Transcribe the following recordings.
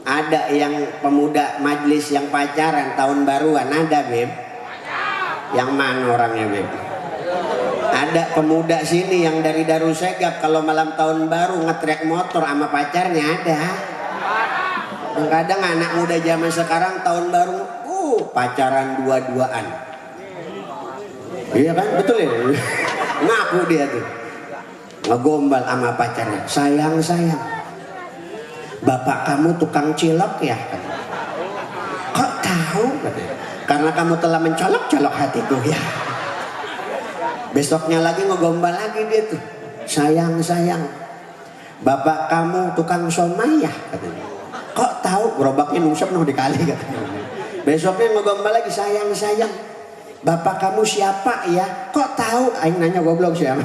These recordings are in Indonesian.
Ada yang pemuda majlis yang pacaran tahun baruan, ada Beb? Yang mana orangnya Beb? Ada pemuda sini yang dari Darussegap kalau malam tahun baru ngetrek motor sama pacarnya ada. Kadang anak muda zaman sekarang tahun baru pacaran dua-duaan. Iya kan, betul ya? Ngaku dia tuh ngegombal sama pacarnya. Sayang, bapak kamu tukang cilok ya? Kok tahu? Karena kamu telah mencolok-colok hatiku ya. Besoknya lagi ngegombal lagi dia tuh. Sayang, bapak kamu tukang somai ya? Katanya. Kok tahu? Gerobaknya nusuk noh dikali katanya. Besoknya ngegombal lagi. Sayang, bapak kamu siapa ya? Kok tahu? Aing nanya goblok siapa?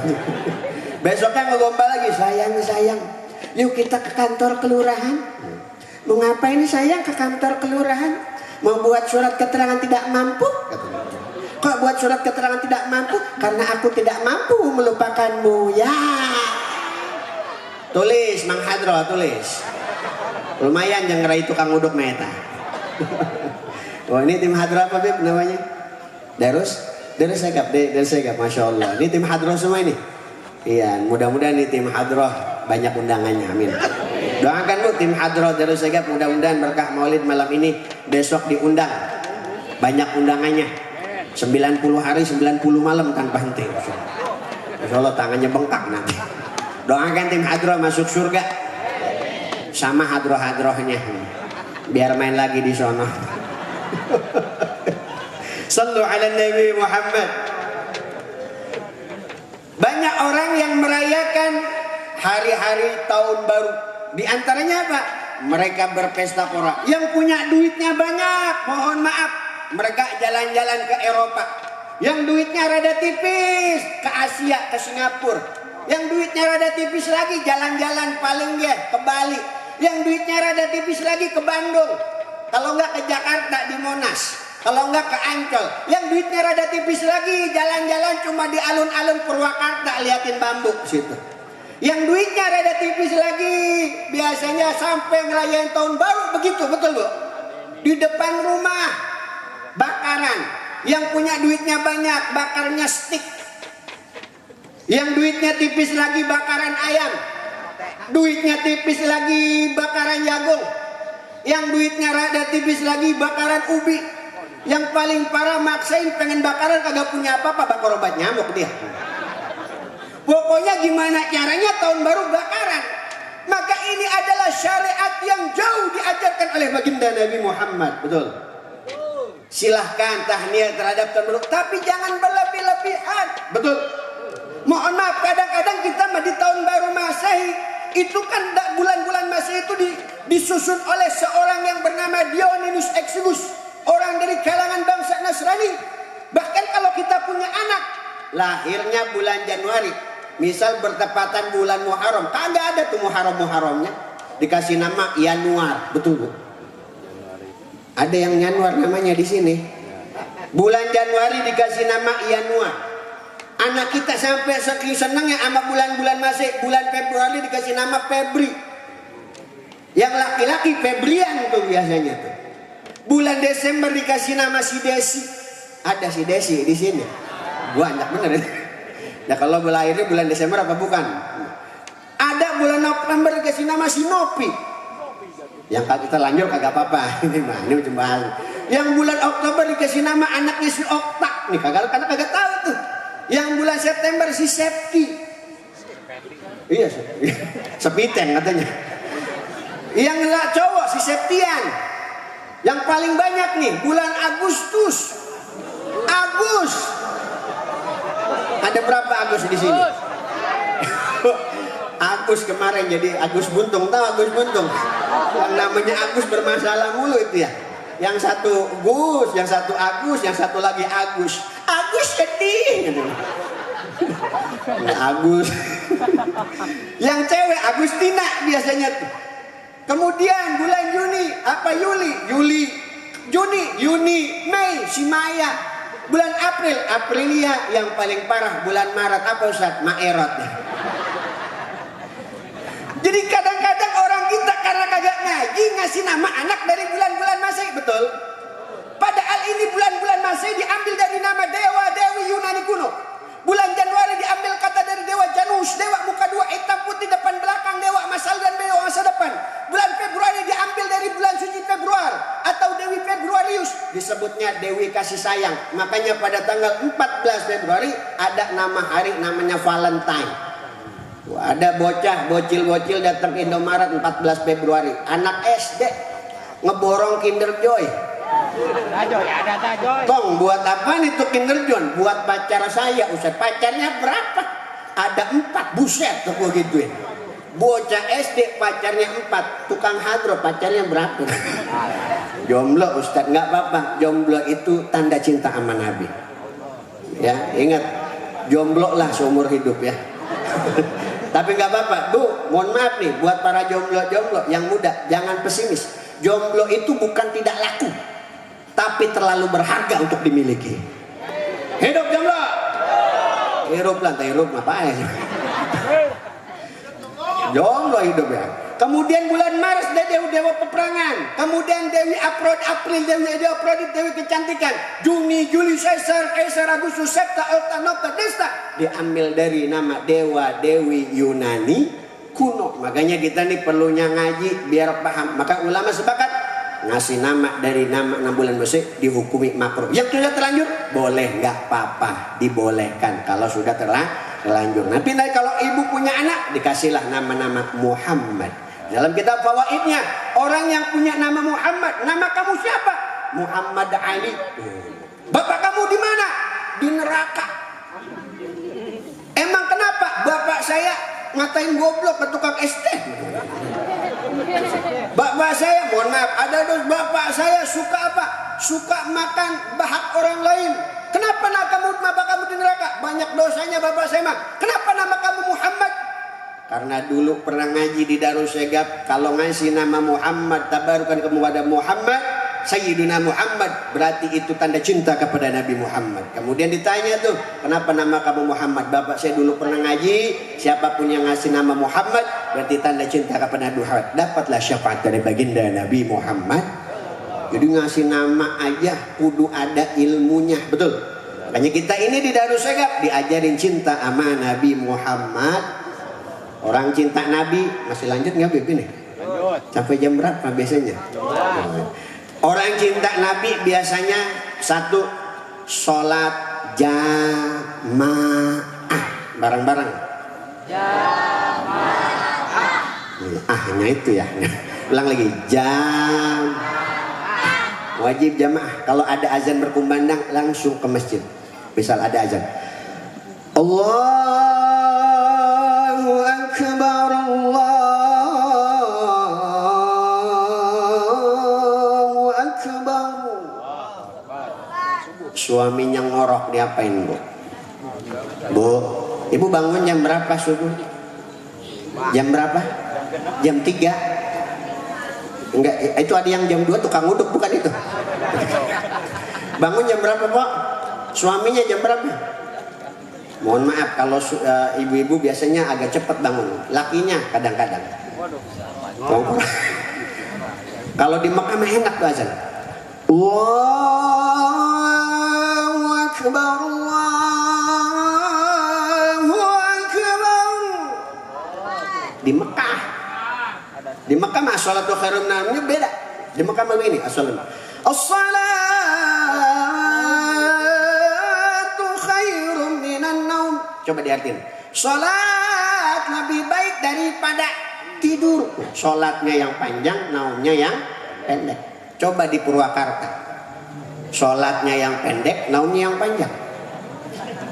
Besoknya ngegombal lagi. Sayang, yuk kita ke kantor kelurahan. Mau ngapain sayang ke kantor kelurahan? Mau buat surat keterangan tidak mampu? Kok buat surat keterangan tidak mampu? Karena aku tidak mampu melupakanmu ya. Tulis Mang Hadro, tulis. Lumayan jangan ngerai tukang uduk meta. Wah ini tim Hadro apa Beb namanya? Darussegap, Masya Allah. Ini tim Hadro semua ini. Iya, mudah-mudahan nih tim Hadro banyak undangannya, amin. Doakan Bu tim Hadro Darussegap, mudah-mudahan berkah Maulid malam ini besok diundang. Banyak undangannya. 90 hari 90 malam tanpa henti. Masya Allah tangannya bengkak nanti. Doakan tim Hadro masuk surga sama hadroh-hadrohnya biar main lagi di sono. Sallu ala Nabi Muhammad. Banyak orang yang merayakan hari-hari tahun baru. Di antaranya apa? Mereka berpesta pora. Yang punya duitnya banyak, mohon maaf, mereka jalan-jalan ke Eropa. Yang duitnya rada tipis ke Asia, ke Singapura. Yang duitnya rada tipis lagi jalan-jalan paling dia ke Bali. Yang duitnya rada tipis lagi ke Bandung. Kalau enggak ke Jakarta di Monas. Kalau enggak ke Ancol. Yang duitnya rada tipis lagi jalan-jalan cuma di alun-alun Purwakarta liatin bambu situ. Yang duitnya rada tipis lagi biasanya sampai ngerayain tahun baru begitu, betul Bu? Di depan rumah bakaran. Yang punya duitnya banyak bakarnya stik. Yang duitnya tipis lagi bakaran ayam. Duitnya tipis lagi bakaran jagung. Yang duitnya rada tipis lagi bakaran ubi. Yang paling parah maksain pengen bakaran kagak punya apa-apa, bakar obat nyamuk dia. Pokoknya gimana caranya tahun baru bakaran. Maka ini adalah syariat yang jauh diajarkan oleh baginda Nabi Muhammad. Betul. Silahkan tahniah terhadap tahun baru, tapi jangan berlebih-lebihan. Betul. Mohon maaf, kadang-kadang kita di tahun baru Masehi itu kan bulan-bulan Masehi itu disusun oleh seorang yang bernama Dionysius Exiguus, orang dari kalangan bangsa Nasrani. Bahkan kalau kita punya anak lahirnya bulan Januari, misal bertepatan bulan Muharram, kagak ada tuh Muharramnya, dikasih nama Yanuar, betul Bu? Ada yang Januar namanya di sini. Bulan Januari dikasih nama Yanuar. Anak kita sampai saking senangnya sama bulan-bulan Masehi, bulan Februari dikasih nama Febri. Yang laki-laki Febrian tuh biasanya tuh. Bulan Desember dikasih nama si Desi. Ada si Desi di sini. Banyak bener. Nah kalau lahirnya bulan Desember apa bukan? Ada bulan November dikasih nama si Nopi. Yang kita lanjut kagak apa-apa. Ini cuma. Yang bulan Oktober dikasih nama anaknya si Okta. Nih kagak tahu tuh. Yang bulan September si Septi. Iya, Sepiten katanya. Yang enggak cowok si Septian. Yang paling banyak nih bulan Agustus. Ada berapa Agus di sini? Agus kemarin jadi Agus Buntung, tahu Agus Buntung? Yang namanya Agus bermasalah mulu itu ya. Yang satu Gus, yang satu Agus, yang satu lagi Agus. Agus sedih. Agus. Yang cewek Agustina biasanya tuh. Kemudian bulan Juni, Mei si Maya. Bulan Aprilia. Yang paling parah bulan Maret apa Ustaz? Maerot. Jadi kadang-kadang orang kita karena kagak ngaji ngasih nama anak dari bulan-bulan Masehi, betul? Padahal ini bulan-bulan Masehi diambil dari nama dewa dewi Yunani kuno. Bulan Januari diambil kata dari dewa Janus, dewa muka dua, hitam putih depan belakang, dewa masa lalu dan dewa masa depan. Bulan Februari diambil dari bulan suci Februari atau Dewi Februarius, disebutnya Dewi kasih sayang. Makanya pada tanggal 14 Februari ada nama hari namanya Valentine. Ada bocah, bocil-bocil datang ke Indomaret 14 Februari. Anak SD ngeborong Kinder Joy. Tong, buat apa nih tuh Kinder Joy? Buat pacar saya, Ustaz. Pacarnya berapa? Ada 4, buset tuh gua gituin. Bocah SD pacarnya 4, tukang hadro pacarnya berapa? Jomblo Ustaz, nggak apa-apa. Jomblo itu tanda cinta sama Nabi. Ya, ingat, jomblo lah seumur hidup ya. Tapi nggak apa-apa, Bu. Mohon maaf nih buat para jomblo-jomblo yang muda, jangan pesimis. Jomblo itu bukan tidak laku, tapi terlalu berharga untuk dimiliki. Hidup jomblo. Hidup lah, hidup ngapain? Jomblo hidup ya. Kemudian bulan Maret ada dewa peperangan. Kemudian Dewi April, Dewi Afrodit, Dewi kecantikan. Juni, Juli, Caesar, Agustus, Septa, Okta, Nokta, Desta. Diambil dari nama dewa dewi Yunani kuno. Makanya kita nih perlunya ngaji biar paham. Maka ulama sepakat ngasih nama dari nama 6 bulan Masehi dihukumi makruh. Yang sudah terlanjur boleh, nggak apa-apa, dibolehkan kalau sudah terlanjur. Nanti kalau ibu punya anak dikasihlah nama-nama Muhammad. Dalam kitab fawaidnya, orang yang punya nama Muhammad, nama kamu siapa? Muhammad Ali. Bapak kamu di mana? Di neraka. Emang kenapa? Bapak saya ngatain goblok ke tukang SD. Bapak saya, mohon maaf, ada dos bapak saya suka apa? Suka makan bahak orang lain. Kenapa nama bapak kamu di neraka? Banyak dosanya bapak saya mah. Kenapa nama kamu Muhammad? Karena dulu pernah ngaji di Darussegap, kalau ngasih nama Muhammad, tabarukan kepada Muhammad, Sayyiduna Muhammad, berarti itu tanda cinta kepada Nabi Muhammad. Kemudian ditanya tuh, kenapa nama kamu Muhammad? Bapak saya dulu pernah ngaji, siapapun yang ngasih nama Muhammad, berarti tanda cinta kepada Nabi Muhammad. Dapatlah syafaat dari baginda Nabi Muhammad. Jadi ngasih nama aja kudu ada ilmunya, betul? Makanya kita ini di Darussegap diajarin cinta sama Nabi Muhammad. Orang cinta Nabi masih lanjut nggak begini? Sampai jam berapa biasanya? Orang cinta Nabi biasanya 1 sholat jamaah bareng-bareng. Ahnya itu ya. Ulang lagi, wajib jamaah. Kalau ada azan berkumandang langsung ke masjid. Misal ada azan, Allahu Akbar, Allahu Akbar. Suaminya ngorok, diapain Bu? Bu, ibu bangun jam berapa subuh? Jam berapa? Jam 3. Enggak, itu ada yang jam 2 tukang uduk, bukan itu. Bangun jam berapa, Pak? Suaminya jam berapa? Mohon maaf kalau ibu-ibu biasanya agak cepat bangun. Lakinya kadang-kadang. Kalau di Mekah mah enak tuh azan. Allahu Akbar, Allahu Akbar. Di Mekah. Di Mekah mah sholatu khairum minannawm beda. Di Mekah mah begini, as-salatu khairum minannawm. Coba diartiin. Sholat lebih baik daripada tidur. Sholatnya yang panjang, naumnya yang pendek. Coba di Purwakarta. Sholatnya yang pendek, naumnya yang panjang.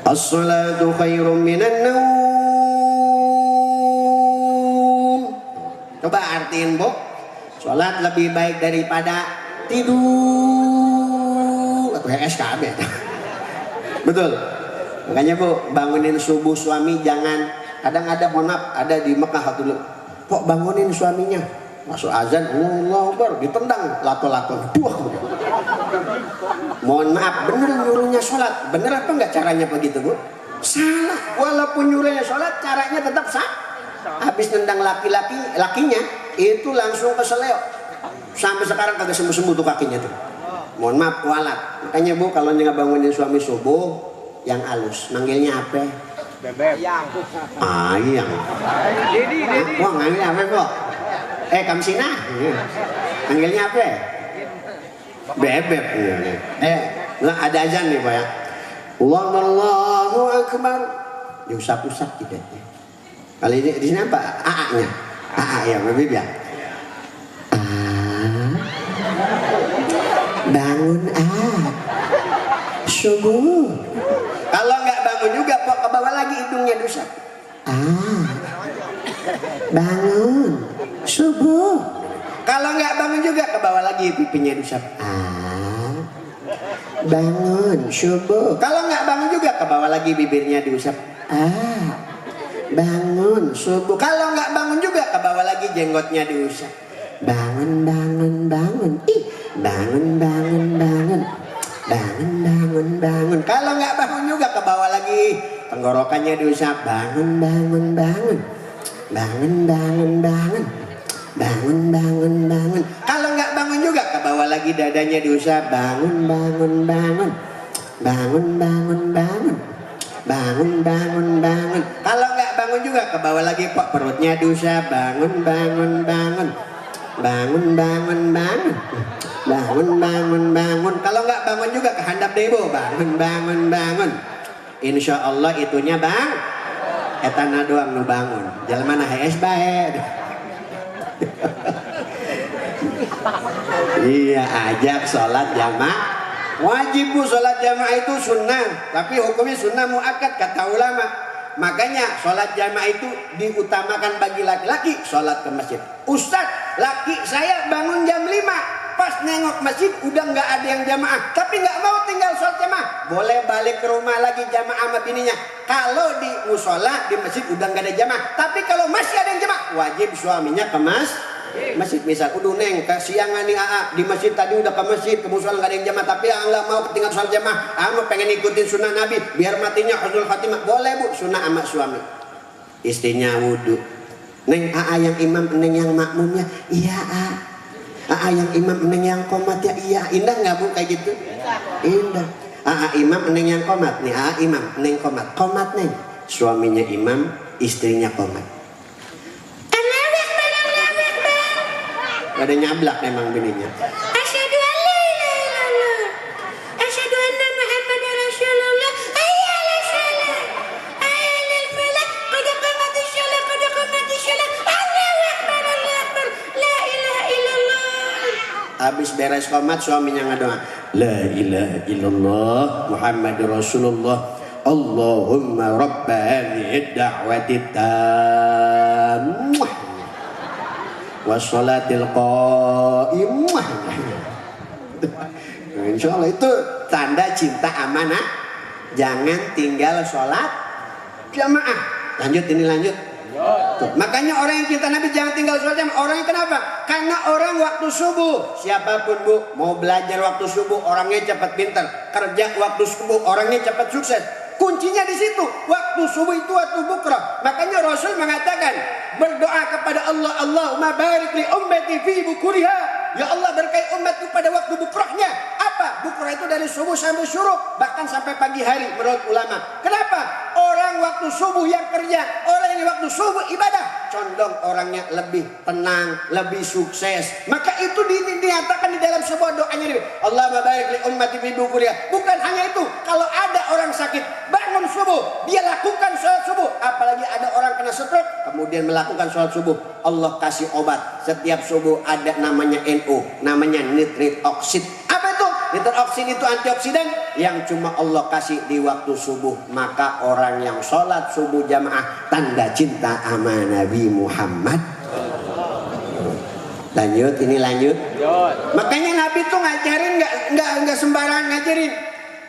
As-salatu khairum minannawm. Coba artiin Bu. Sholat lebih baik daripada tidur. Atau SKB. Betul. Makanya Bu, bangunin subuh suami jangan. Kadang ada, mohon maaf, ada di Mekah dulu. Kok bangunin suaminya? Masuk azan, Allahu Akbar, ditendang lato-lato. Mohon maaf, bener nyuruhnya sholat. Bener apa enggak caranya begitu Bu? Salah. Walaupun nyuruhnya sholat, caranya tetap sah. Habis nendang lakinya itu langsung ke seleo. Sampai sekarang kagak sembuh-sembuh tuh kakinya tuh. Mohon maaf kualat. Makanya Bu kalau nggak bangunin suami subuh yang halus, manggilnya apa? Bebek. Ayang. Wah manggilnya apa kok? Kamsina. Manggilnya apa? Bebek. Nggak ada azan nih Pak ya. Allahu Akbar. Diusap-usap tidak. Kali ini di sini apa? AA-nya. AA ya, Bebek ya. Bangun subuh. Kalau nggak bangun juga kok ke bawah lagi hidungnya diusap. Bangun subuh. Kalau nggak bangun juga ke bawah lagi pipinya diusap. Bangun subuh. Kalau nggak bangun juga ke bawah lagi bibirnya diusap. Bangun subuh. Kalau nggak bangun juga ke bawah lagi jenggotnya diusap. Bangun bangun bangun. Bangun bangun bangun. Bangun bangun bangun. Kalau nggak bangun juga ke bawah lagi tenggorokannya diusap. Bangun bangun bangun. Bangun bangun bangun. Bangun bangun bangun. Kalau nggak bangun juga ke bawah lagi dadanya diusap. Bangun bangun bangun. Bangun bangun bangun. Bangun bangun bangun. Kalau nggak bangun juga ke bawah lagi kok perutnya diusap. Bangun bangun bangun. Bangun bangun bangun. Bangun bangun bangun. Kalau nggak bangun juga ke handap debo. Bangun bangun bangun. Insya Allah itunya bang. Etana doang nu bangun. Jalan mana HS bae. Iya ajak sholat jamaah. Wajib Bu sholat jamaah itu sunnah. Tapi hukumnya sunnah muakkad kata ulama. Makanya sholat jamaah itu diutamakan bagi laki-laki sholat ke masjid. Ustadz, laki saya bangun jam 5. Pas nengok masjid udah nggak ada yang jamaah. Tapi nggak mau tinggal sholat jamaah. Boleh balik ke rumah lagi jamaah sama bininya. Kalau di musola di masjid udah nggak ada jamaah. Tapi kalau masih ada yang jamaah, wajib suaminya ke masjid. Misal udah neng kesiangan nih di masjid tadi udah ke masjid ke musola nggak ada yang jamaah. Tapi nggak mau tinggal sholat jamaah. Mau pengen ikutin sunnah Nabi biar matinya husnul khatimah. Boleh Bu sunnah sama suami. Istrinya wudhu. Neng yang imam, neng yang makmumnya. Iya yang imam, neng yang komat ya. Iya indah nggak Bu kayak gitu? Indah. Imam, neng yang komat nih. Imam, neng komat. Komat neng. Suaminya imam, istrinya komat. Ada nyablak memang bininya. Asyhadu an la ilaha illallah. Asyhadu anna Muhammadar Rasulullah. Hayya 'alas shalah. Hayya 'alal falah. Qad qamatis shalah, qad qamatis shalah. Allahu akbar, Allahu akbar. La ilaha illallah. Habis beres qomat suaminya ngedoa. La ilaha illallah Muhammadur Rasulullah. Allahumma rabba hadhihi ad-da'wati tammah. Wassalatil qaimah. Insya Allah itu tanda cinta amanah. Jangan tinggal sholat jamaah. Lanjut ini lanjut. Tuh. Makanya orang yang cinta Nabi jangan tinggal sholat jamaah. Orangnya kenapa? Karena orang waktu subuh. Siapapun Bu mau belajar waktu subuh orangnya cepat pintar. Kerja waktu subuh orangnya cepat sukses. Kuncinya di situ. Waktu subuh itu waktu bukrah. Makanya Rasul mengatakan berdoa kepada Allah, Allahumma barik li ummati fi bukuriha. Ya Allah berkahi umatku pada waktu bukrahnya. Apa? Bukrah itu dari subuh sampai syuruk, bahkan sampai pagi hari menurut ulama. Kenapa? Orang waktu subuh yang kerja, orang yang waktu subuh ibadah, condong orangnya lebih tenang, lebih sukses. Maka itu dinyatakan di dalam sebuah doanya. Allahumma barik li ummati fi bukuriha. Bukan hanya itu, kalau ada orang sakit bangun subuh, dia lakukan sholat subuh. Apalagi ada orang kena stroke, kemudian melakukan sholat subuh, Allah kasih obat. Setiap subuh ada namanya NO, namanya nitrit oksid. Apa itu? Nitrit oksid itu antioksidan yang cuma Allah kasih di waktu subuh. Maka orang yang sholat subuh jamaah tanda cinta sama Nabi Muhammad. Lanjut, ini lanjut. Makanya Nabi tuh ngajarin nggak sembarangan ngajarin.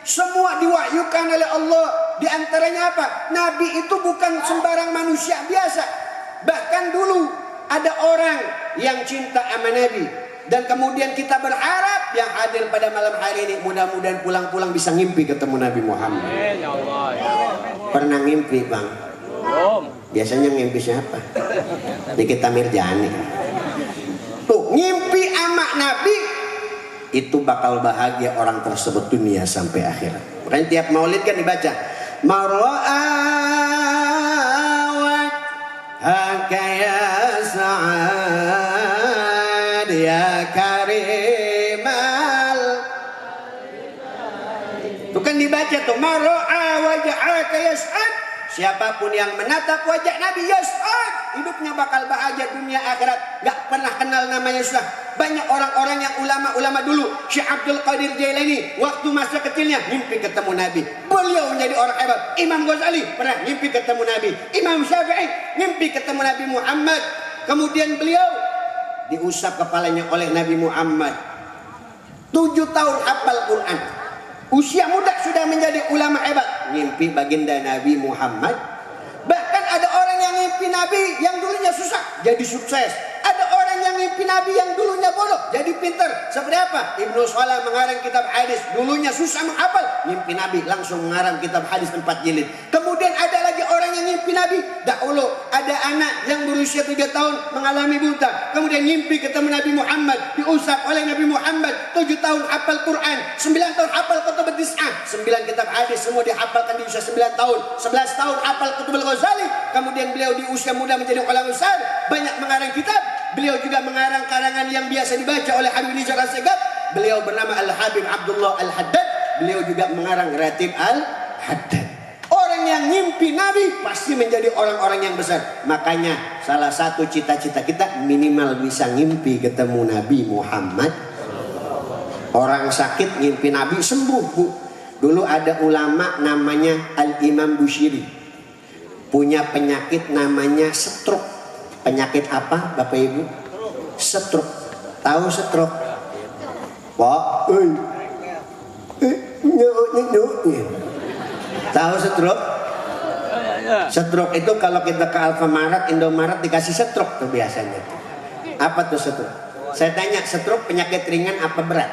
Semua diwahyukan oleh Allah. Di antaranya apa? Nabi itu bukan sembarang manusia biasa. Bahkan dulu ada orang yang cinta sama Nabi. Dan kemudian kita berharap yang hadir pada malam hari ini mudah-mudahan pulang-pulang bisa ngimpi ketemu Nabi Muhammad. Pernah ngimpi Bang? Biasanya ngimpi siapa? Nikita Mirjani. Tuh, ngimpi ama Nabi itu bakal bahagia orang tersebut dunia sampai akhirat. Makanya tiap maulid kan dibaca marwa'awat hakaya sa'ad ya karimal. Itu kan dibaca tuh marwa'awat hakaya sa'ad. Siapapun yang menatap wajah Nabi yas'ad, hidupnya bakal bahagia dunia akhirat. Gak pernah kenal namanya susah. Banyak orang-orang yang ulama-ulama dulu, Syekh Abdul Qadir Jailani, waktu masa kecilnya mimpi ketemu Nabi. Beliau menjadi orang hebat. Imam Ghazali pernah mimpi ketemu Nabi. Imam Syafi'i mimpi ketemu Nabi Muhammad. Kemudian beliau diusap kepalanya oleh Nabi Muhammad. 7 tahun hafal Quran. Usia muda sudah menjadi ulama hebat. Mimpi baginda Nabi Muhammad. Bahkan ada orang yang mimpi Nabi yang dulunya susah jadi sukses. Ada orang yang mimpi Nabi yang dulunya bodoh jadi pinter. Seperti apa? Ibnu Salah mengarang kitab hadis, dulunya susah menghafal, mimpi Nabi langsung mengarang kitab hadis 4 jilid. Kemudian ada lagi orang yang mimpi Nabi dahulu, ada anak yang berusia 3 tahun mengalami buta, kemudian mimpi ketemu Nabi Muhammad, diusap oleh Nabi Muhammad, 7 tahun hafal Quran, 9 tahun hafal Kutubut Tis'ah, 9 kitab hadis semua dihafalkan di usia 9 tahun, 11 tahun hafal Kutubul Ghazali. Kemudian beliau di usia muda menjadi ulama besar, banyak mengarang kitab. Beliau juga mengarang karangan yang biasa dibaca oleh Habib Rizal Assegaf. Beliau bernama Al-Habib Abdullah Al-Haddad. Beliau juga mengarang Ratib Al-Haddad. Orang yang ngimpi Nabi pasti menjadi orang-orang yang besar. Makanya salah satu cita-cita kita minimal bisa ngimpi ketemu Nabi Muhammad. Orang sakit ngimpi Nabi sembuh, Bu. Dulu ada ulama namanya Al-Imam Bushiri, punya penyakit namanya stroke. Penyakit apa Bapak Ibu? Stroke. Tahu stroke? Pak, tahu stroke? Stroke itu kalau kita ke Alfamaret, Indomaret dikasih stroke tuh biasanya. Apa tuh stroke? Saya tanya, stroke penyakit ringan apa berat?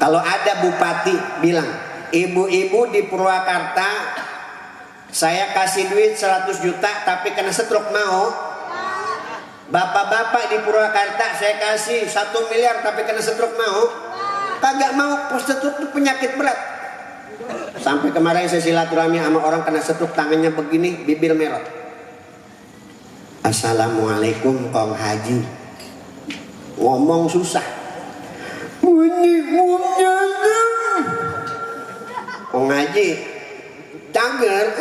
Kalau ada bupati bilang, ibu-ibu di Purwakarta saya kasih duit 100 juta tapi kena stroke, mau? Bapak-bapak di Purwakarta saya kasih 1 miliar tapi kena stroke, mau? Kagak mau. Stroke itu penyakit berat. Sampai kemarin saya silaturahmi sama orang kena stroke, tangannya begini, bibir merah. Assalamualaikum Kong Haji. Ngomong susah. Kong Haji cager.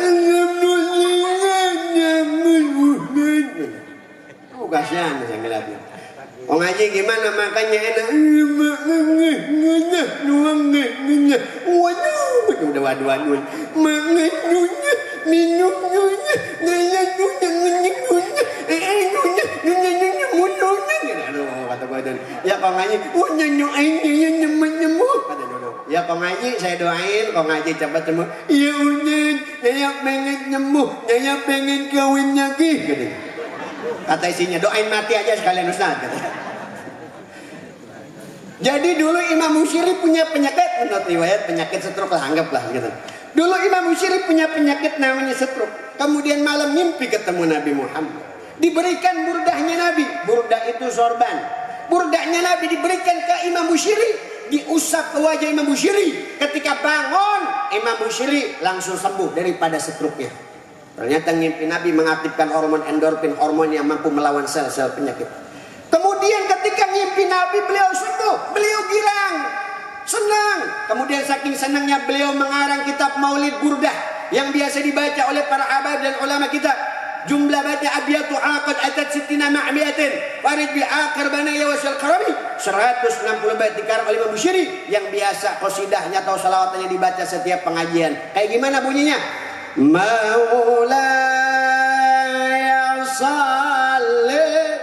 Kasihan saya ngeliatnya. Kong Haji gimana makannya enak? Udah waduh-waduh. Ya Kong Haji, ya Kong Haji, saya doain Kong Haji cepat sembuh. Ya udah, saya pengen nyembuh, saya pengen kawin lagi. Kata isinya, doain mati aja sekalian Ustaz. Jadi dulu Imam Bushiri punya penyakit, menurut riwayat penyakit stroke lah, anggaplah gitu. Dulu Imam Bushiri punya penyakit namanya stroke. Kemudian malam mimpi ketemu Nabi Muhammad. Diberikan burdahnya Nabi. Burdah itu sorban. Burdahnya Nabi diberikan ke Imam Bushiri. Diusap ke wajah Imam Bushiri. Ketika bangun, Imam Bushiri langsung sembuh daripada stroke-nya. Ternyata ngimpi Nabi mengaktifkan hormon endorfin, hormon yang mampu melawan sel-sel penyakit. Kemudian ketika ngimpi Nabi beliau sembuh, beliau girang, senang. Kemudian saking senangnya beliau mengarang kitab Maulid Burdah yang biasa dibaca oleh para habaib dan ulama kita. Jumlah baca abiyatu aqad atat sittina ma'miatin farid bi aqar banaya wasal karami, 160 bait dikarang oleh Imam Bushiri yang biasa qasidahnya atau salawatannya dibaca setiap pengajian. Kayak gimana bunyinya? Maulaya salli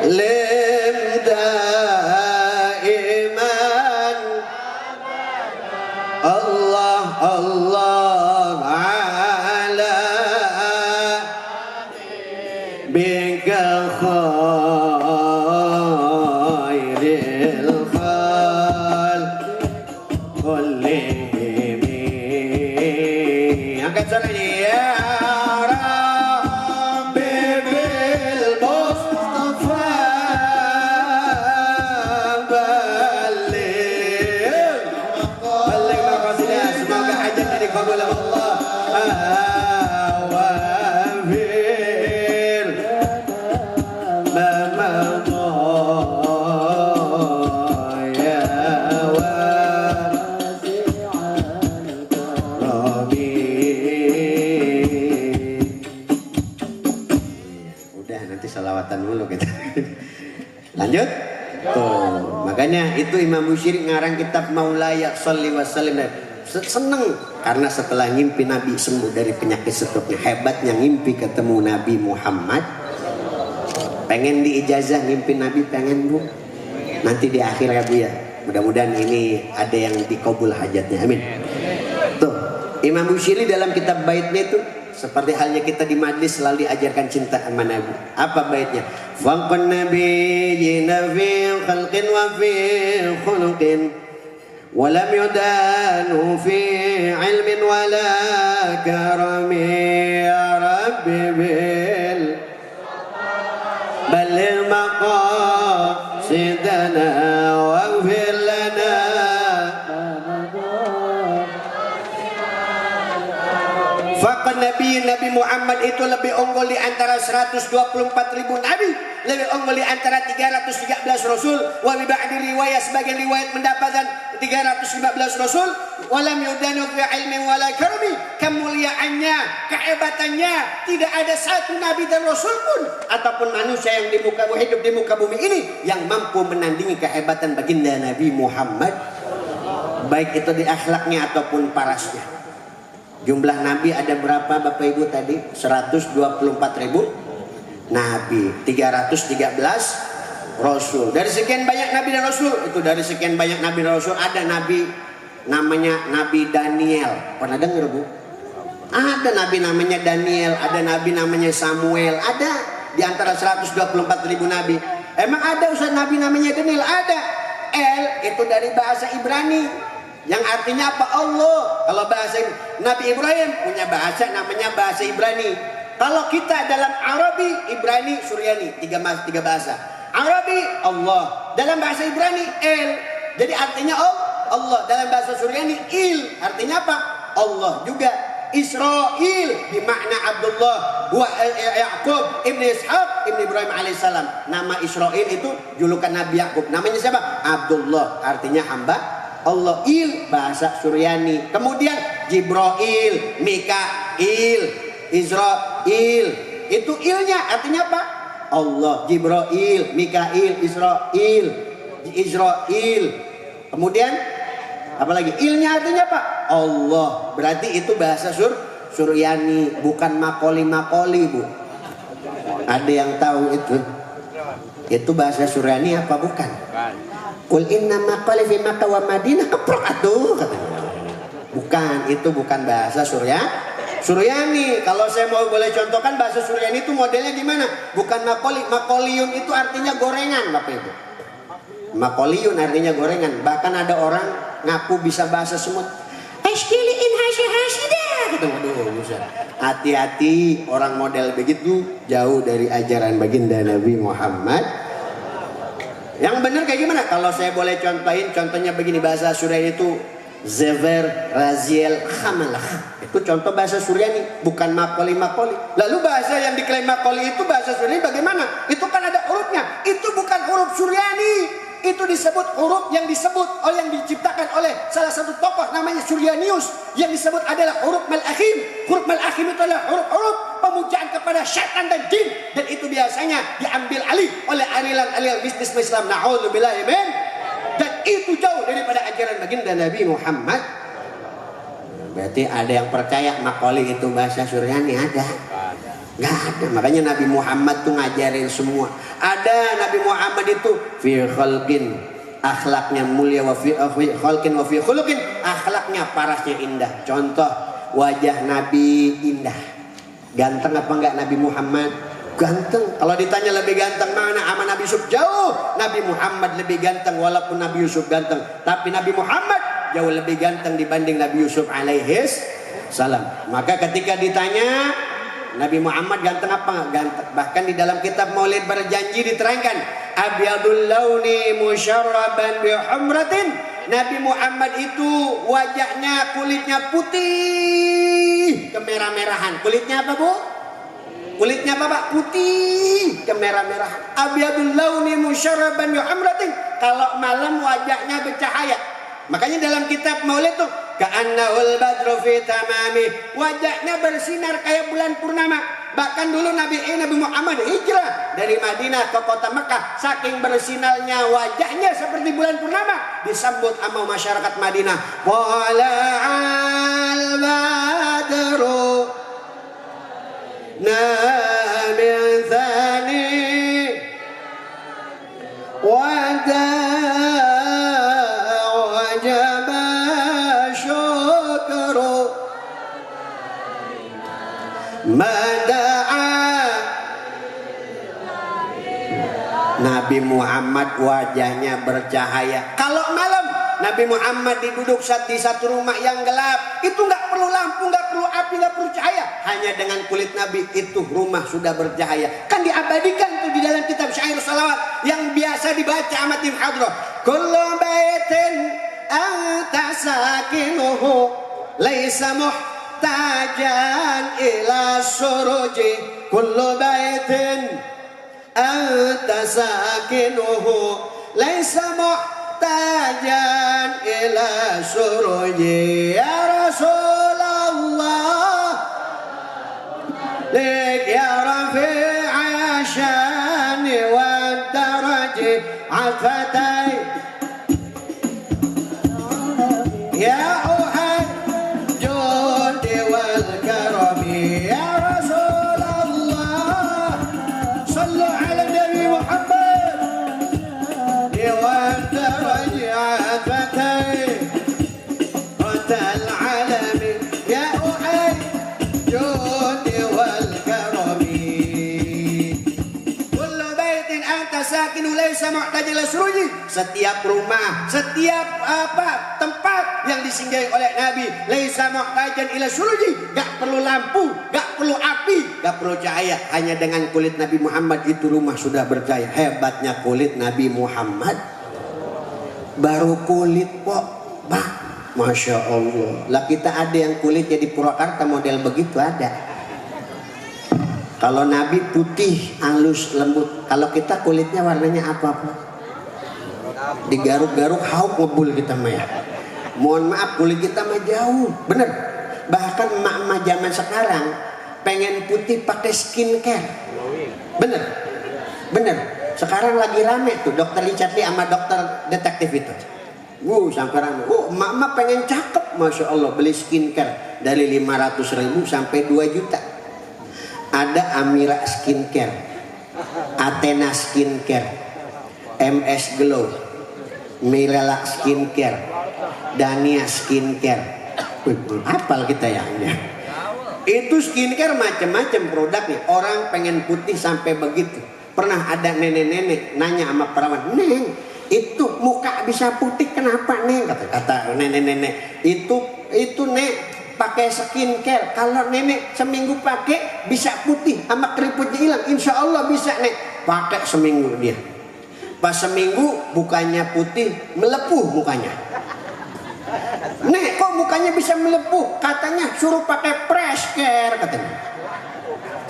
lim daiman Allah Allah ala bika khairil khalq kullihim. Angkat suaranya ya Rabbi Udah nanti salawatan dulu kita. Lanjut. Tuh, makanya itu Imam Busiri ngarang kitab Maulaya Sholli wa Sallim. Seneng karena setelah ngimpi Nabi sembuh dari penyakit stroke. Hebatnya ngimpi ketemu Nabi Muhammad. Pengen diijazah ngimpi Nabi, pengen Bu. Nanti di akhir ya Bu ya. Mudah-mudahan ini ada yang dikabul hajatnya. Amin. Tuh, Imam Busiri dalam kitab baitnya itu seperti halnya kita di majlis selalu diajarkan cinta sama Nabi. Apa baitnya? Faqan nabiyina fi khalqin wa fi khuluqin wa lam yudanu fi ilmin wa la karami ya rabbi bil balil maqasidana waghfir lana. Faqan Nabi Muhammad itu lebih unggul di antara 124.000 nabi, lebih unggul di antara 313 rasul. Wa bi ba'di riwayat, sebagian riwayat mendapatkan 315 rasul. Walam yudanu fi ilmin wala karami, kemuliaannya, kehebatannya tidak ada satu nabi dan rasul pun ataupun manusia yang hidup di muka bumi ini yang mampu menandingi kehebatan baginda Nabi Muhammad, baik itu di akhlaknya ataupun parasnya. Jumlah nabi ada berapa Bapak Ibu tadi? 124.000 nabi, 313 rasul. Dari sekian banyak nabi dan rasul, itu dari sekian banyak nabi dan rasul ada nabi namanya Nabi Daniel. Pernah dengar Bu? Ada nabi namanya Daniel, ada nabi namanya Samuel, ada di antara 124.000 nabi. Emang ada Ustaz nabi namanya Daniel? Ada. El itu dari bahasa Ibrani yang artinya apa? Allah. Kalau bahasa Nabi Ibrahim punya bahasa namanya bahasa Ibrani. Kalau kita dalam Arabi, Ibrani, Suryani, tiga bahasa. Arabi Allah, dalam bahasa Ibrani El. Jadi artinya Allah. Dalam bahasa Suryani Il, artinya apa? Allah juga. Israel bermakna Abdullah wa Yaqub ibn Ishaq ibn Ibrahim alaihissalam. Nama Israel itu julukan Nabi Yaqub. Namanya siapa? Abdullah, artinya hamba Allah. Il bahasa Suryani. Kemudian Jibril, Mikail, Israel, itu ilnya artinya apa? Allah. Jibril, Mikail, Israel. Kemudian apalagi ilnya artinya apa? Allah. Berarti itu bahasa Suryani, bukan makoli Bu. Ada yang tahu itu? Itu bahasa Suryani apa bukan? Qul inna maqali fi Makkah wa Madinah keprok aduh. Bukan, itu bukan bahasa Suryani. Kalau saya mau boleh contohkan bahasa Suryani itu modelnya gimana? Bukan makoli. Makoliun itu artinya gorengan Bapak Ibu. Makoliun artinya gorengan. Bahkan ada orang ngaku bisa bahasa semut. Ashkiliin hasyidah. Gitu. Waduh, hati-hati orang model begitu jauh dari ajaran baginda Nabi Muhammad. Yang benar kayak gimana? Kalau saya boleh contohin, contohnya begini, bahasa Suryani itu Zever Raziel Khamalah. Itu contoh bahasa Suryani, bukan makoli. Lalu bahasa yang diklaim makoli itu bahasa Suryani bagaimana? Itu kan ada hurufnya. Itu bukan huruf Suryani. Itu disebut huruf yang diciptakan oleh salah satu tokoh namanya Suryanius, yang disebut adalah huruf Mal-Akhim. Huruf Mal-Akhim itu adalah huruf-huruf pemujaan kepada syaitan dan jin, dan itu biasanya diambil alih oleh aliran bisnis Islam. Na'udzubillahi min. Dan itu jauh daripada ajaran baginda Nabi Muhammad. Berarti ada yang percaya makoli itu bahasa Suryani? Ada? Nggak ada. Makanya Nabi Muhammad tuh ngajarin semua. Ada Nabi Muhammad itu fi khalqin, akhlaknya mulia, wa fi khalqin wa fi khuluqin, akhlaknya parasnya indah. Contoh, wajah Nabi indah. Ganteng apa enggak Nabi Muhammad? Ganteng. Kalau ditanya lebih ganteng mana sama Nabi Yusuf, jauh Nabi Muhammad lebih ganteng. Walaupun Nabi Yusuf ganteng, tapi Nabi Muhammad jauh lebih ganteng dibanding Nabi Yusuf alaihis salam. Maka ketika ditanya Nabi Muhammad ganteng apa? Ganteng. Bahkan di dalam kitab Maulid berjanji diterangkan, abyadul launi musyarraban bi humratin. Nabi Muhammad itu wajahnya, kulitnya putih kemerah-merahan. Kulitnya apa Bu? Kulitnya apa Pak? Putih kemerah-merahan. Abyadul launi musyarraban bi humratin. Kalau malam wajahnya bercahaya. Makanya dalam kitab Maulid itu ka'annahul badru fi tamami, wajahnya bersinar kayak bulan purnama. Bahkan dulu Nabi Muhammad hijrah dari Madinah ke kota Mekah, saking bersinarnya wajahnya seperti bulan purnama, disambut sama masyarakat Madinah. Wala'al badru namin thani wajaba syukru mada'a. Nabi Muhammad wajahnya bercahaya. Kalau malam Nabi Muhammad diduduk di satu rumah yang gelap, itu nggak perlu lampu, nggak perlu api, nggak perlu cahaya, hanya dengan kulit Nabi itu rumah sudah bercahaya. Kan diabadikan tuh di dalam kitab syair salawat yang biasa dibaca sama tim hadroh. Kullu baitin anta sakinuhu laisa muhtajan ila suruji. Kullu baitin anta sakinuhu laisa muhtajan ila suruji. Ya Rasulullah lek ya rafi'a syani wa daraji afatai ya uhad judi wal karami. Ya Rasulullah sallu ala Nabi Muhammad wa daraji afatai qatal alami ya uhad judi wal karami. Kullu baitin anta sakinu laisa muhtajan ila suruji. Setiap rumah, setiap tempat yang disinggahi oleh Nabi, laisa muhtajan ila suruji, gak perlu lampu, gak perlu api, gak perlu cahaya, hanya dengan kulit Nabi Muhammad itu rumah sudah bercahaya. Hebatnya kulit Nabi Muhammad. Baru kulit kok, bah, masya Allah. Lah kita ada yang kulitnya di Purwakarta model begitu ada. Kalau Nabi putih, halus, lembut. Kalau kita kulitnya warnanya apa-apa. Digaruk-garuk hauk ngebul kita mah ya. Mohon maaf kulit kita mah jauh. Bener. Bahkan emak-emak zaman sekarang pengen putih pakai skincare. Bener. Bener. Sekarang lagi rame tuh dokter Richard Lee sama dokter detektif itu. Sampai rame. Emak-emak pengen cakep, masya Allah, beli skincare dari 500.000 sampai 2 juta. Ada Amira Skincare, Athena Skincare, MS Glow, Mirella Skincare, Dania Skincare. Hafal kita ya. Itu skincare macam-macam produknya. Orang pengen putih sampai begitu. Pernah ada nenek-nenek nanya sama perawan, "Neng, itu muka bisa putih kenapa, Neng?" Kata nenek-nenek, itu Nek pakai skincare. Kalau nenek seminggu pakai bisa putih sama keriputnya hilang. Insya Allah bisa, Nek. Pakai seminggu dia. Pas seminggu bukannya putih, melepuh mukanya. Nek, kok mukanya bisa melepuh? Katanya suruh pakai fresh care katanya.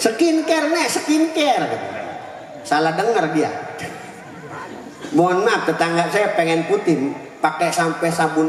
Skincare, Nek, skincare katanya. Salah dengar dia. Mohon maaf, tetangga saya pengen putih pakai sampai sabun